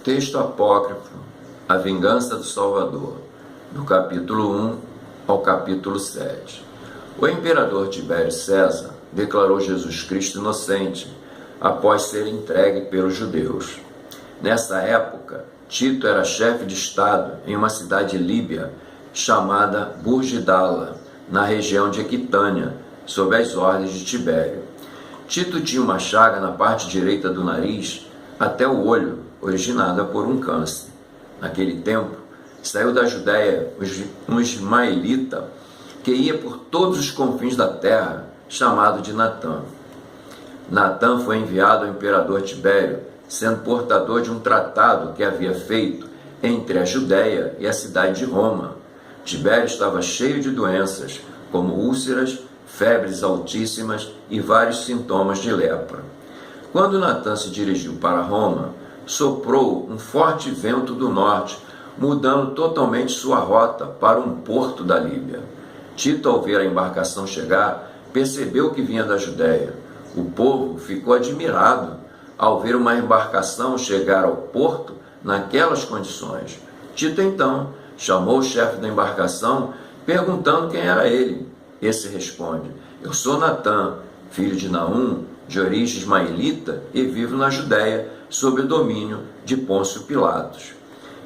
Texto apócrifo, A Vingança do Salvador, do capítulo 1 ao capítulo 7. O imperador Tibério César declarou Jesus Cristo inocente após ser entregue pelos judeus. Nessa época, Tito era chefe de Estado em uma cidade líbia chamada Burgidala, na região de Equitânia, sob as ordens de Tibério. Tito tinha uma chaga na parte direita do nariz até o olho, originada por um câncer. Naquele tempo, saiu da Judéia um ismaelita que ia por todos os confins da terra, chamado de Natã. Natã foi enviado ao imperador Tibério, sendo portador de um tratado que havia feito entre a Judéia e a cidade de Roma. Tibério estava cheio de doenças, como úlceras, febres altíssimas e vários sintomas de lepra. Quando Natã se dirigiu para Roma, soprou um forte vento do norte, mudando totalmente sua rota para um porto da Líbia. Tito, ao ver a embarcação chegar, percebeu que vinha da Judéia. O povo ficou admirado ao ver uma embarcação chegar ao porto naquelas condições. Tito, então, chamou o chefe da embarcação, perguntando quem era ele. Esse responde: eu sou Natã, filho de Naum, de origem ismaelita, e vivo na Judéia, sob o domínio de Pôncio Pilatos.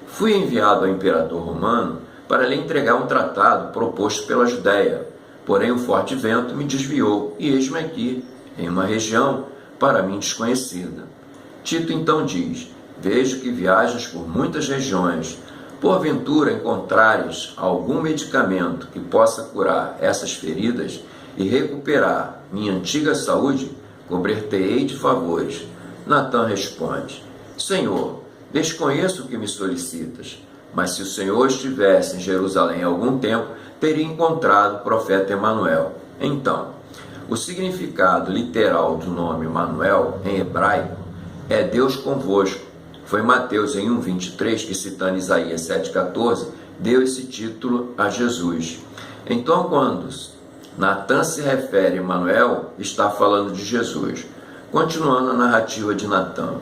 Fui enviado ao imperador romano para lhe entregar um tratado proposto pela Judéia, porém um forte vento me desviou, e eis-me aqui, em uma região para mim desconhecida. Tito então diz: vejo que viajas por muitas regiões. Porventura encontrares algum medicamento que possa curar essas feridas e recuperar minha antiga saúde, cobrir-te-ei de favores. Natã responde: Senhor, desconheço o que me solicitas, mas se o Senhor estivesse em Jerusalém há algum tempo, teria encontrado o profeta Emanuel. Então, o significado literal do nome Emanuel, em hebraico, é Deus convosco. Foi Mateus, em 1,23, que, citando Isaías 7,14, deu esse título a Jesus. Então, quando Natã se refere a Emanuel, está falando de Jesus. Continuando a narrativa de Natã.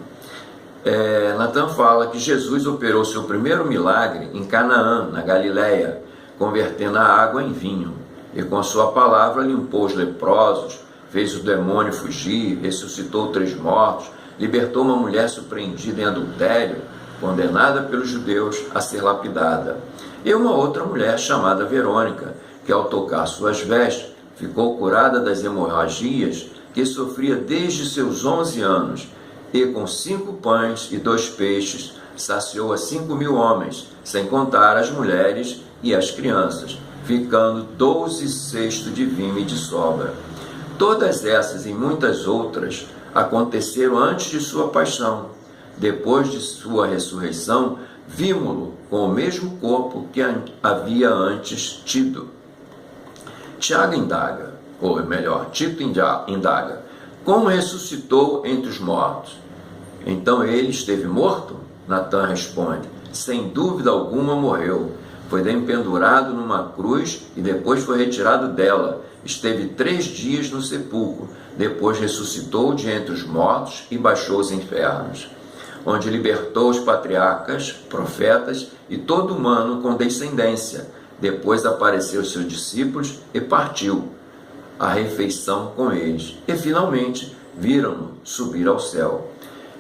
Natã fala que Jesus operou seu primeiro milagre em Canaã, na Galileia, convertendo a água em vinho. E com sua palavra limpou os leprosos, fez o demônio fugir, ressuscitou 3 mortos, libertou uma mulher surpreendida em adultério, condenada pelos judeus a ser lapidada, e uma outra mulher chamada Verônica, que ao tocar suas vestes, ficou curada das hemorragias que sofria desde seus 11 anos, e com 5 pães e 2 peixes, saciou a 5.000 homens, sem contar as mulheres e as crianças, ficando 12 cestos de vinho de sobra. Todas essas e muitas outras aconteceram antes de sua paixão. Depois de sua ressurreição, vimo-lo com o mesmo corpo que havia antes tido. Tiago indaga, ou melhor, Tito indaga: como ressuscitou entre os mortos? Então ele esteve morto? Natã responde: sem dúvida alguma morreu. Foi pendurado numa cruz e depois foi retirado dela. Esteve 3 dias no sepulcro. Depois ressuscitou de entre os mortos e baixou aos infernos, onde libertou os patriarcas, profetas e todo humano com descendência. Depois apareceu aos seus discípulos e partiu a refeição com eles. E finalmente viram-no subir ao céu.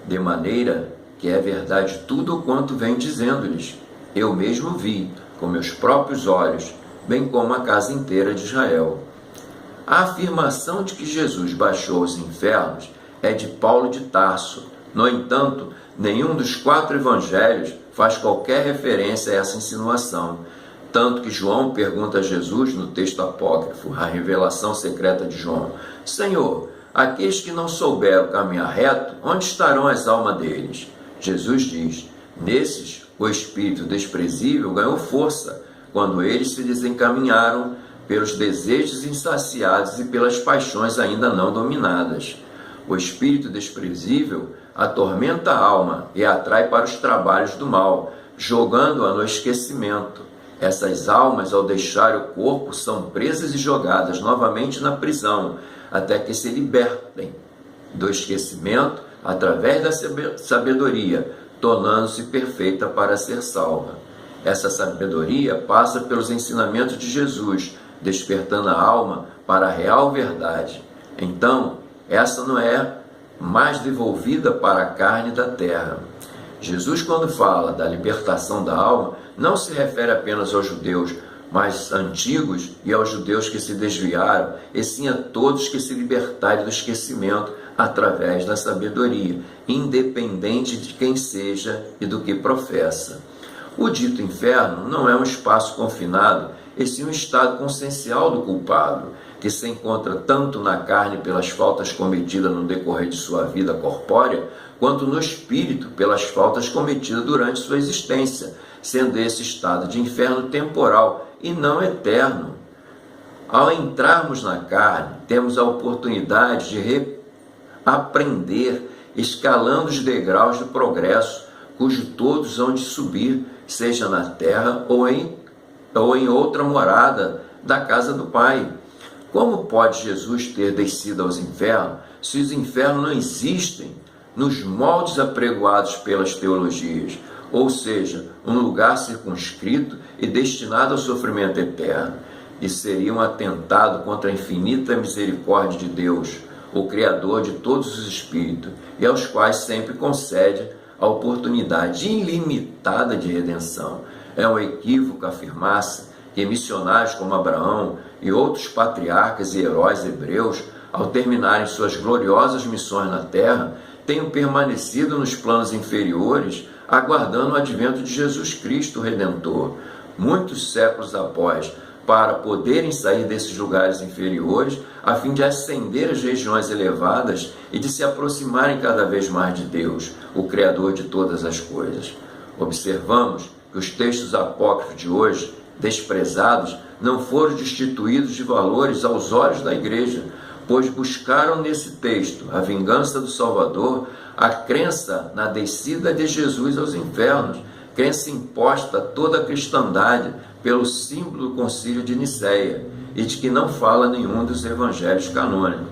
De maneira que é verdade tudo quanto vem dizendo-lhes. Eu mesmo vi com meus próprios olhos, bem como a casa inteira de Israel. A afirmação de que Jesus baixou aos infernos é de Paulo de Tarso. No entanto, nenhum dos 4 evangelhos faz qualquer referência a essa insinuação. Tanto que João pergunta a Jesus, no texto apócrifo, a revelação secreta de João: Senhor, aqueles que não souberam caminhar reto, onde estarão as almas deles? Jesus diz: nesses, o espírito desprezível ganhou força, quando eles se desencaminharam pelos desejos insaciados e pelas paixões ainda não dominadas. O espírito desprezível atormenta a alma e a atrai para os trabalhos do mal, jogando-a no esquecimento. Essas almas, ao deixar o corpo, são presas e jogadas novamente na prisão, até que se libertem do esquecimento através da sabedoria, tornando-se perfeita para ser salva. Essa sabedoria passa pelos ensinamentos de Jesus, despertando a alma para a real verdade. Então, essa não é mais devolvida para a carne da terra. Jesus, quando fala da libertação da alma, não se refere apenas aos judeus mais antigos e aos judeus que se desviaram, e sim a todos que se libertarem do esquecimento através da sabedoria, independente de quem seja e do que professa. O dito inferno não é um espaço confinado, e sim um estado consciencial do culpado, que se encontra tanto na carne pelas faltas cometidas no decorrer de sua vida corpórea, quanto no espírito pelas faltas cometidas durante sua existência, sendo esse estado de inferno temporal e não eterno. Ao entrarmos na carne, temos a oportunidade de reaprender, escalando os degraus do progresso, cujo todos hão de subir, seja na terra ou em outra morada da casa do Pai. Como pode Jesus ter descido aos infernos, se os infernos não existem nos moldes apregoados pelas teologias, ou seja, um lugar circunscrito e destinado ao sofrimento eterno? E seria um atentado contra a infinita misericórdia de Deus, o Criador de todos os espíritos, e aos quais sempre concede a oportunidade ilimitada de redenção. É um equívoco afirmar-se que missionários como Abraão e outros patriarcas e heróis hebreus, ao terminarem suas gloriosas missões na terra, tenham permanecido nos planos inferiores, aguardando o advento de Jesus Cristo, o Redentor, muitos séculos após, para poderem sair desses lugares inferiores, a fim de ascender às regiões elevadas e de se aproximarem cada vez mais de Deus, o Criador de todas as coisas. Observamos que os textos apócrifos de hoje, desprezados, não foram destituídos de valores aos olhos da Igreja, pois buscaram nesse texto a vingança do Salvador, a crença na descida de Jesus aos infernos, crença imposta a toda a cristandade pelo símbolo do Concílio de Nicéia, e de que não fala nenhum dos evangelhos canônicos.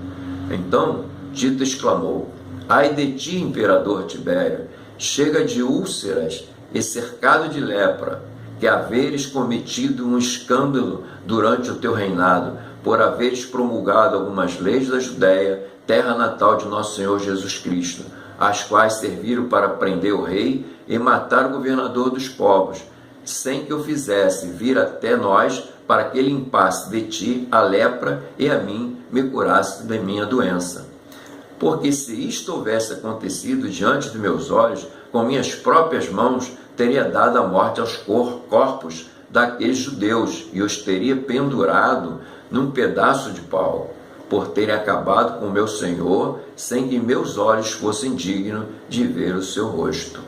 Então Tito exclamou: ai de ti, imperador Tibério, chega de úlceras e cercado de lepra, que haveres cometido um escândalo durante o teu reinado, por haveres promulgado algumas leis da Judéia, terra natal de nosso Senhor Jesus Cristo, as quais serviram para prender o rei e matar o governador dos povos, sem que o fizesse vir até nós, para que ele limpasse de ti a lepra e a mim me curasse de minha doença. Porque se isto houvesse acontecido diante de meus olhos, com minhas próprias mãos, teria dado a morte aos corpos daqueles judeus e os teria pendurado num pedaço de pau, por terem acabado com meu Senhor, sem que meus olhos fossem dignos de ver o seu rosto.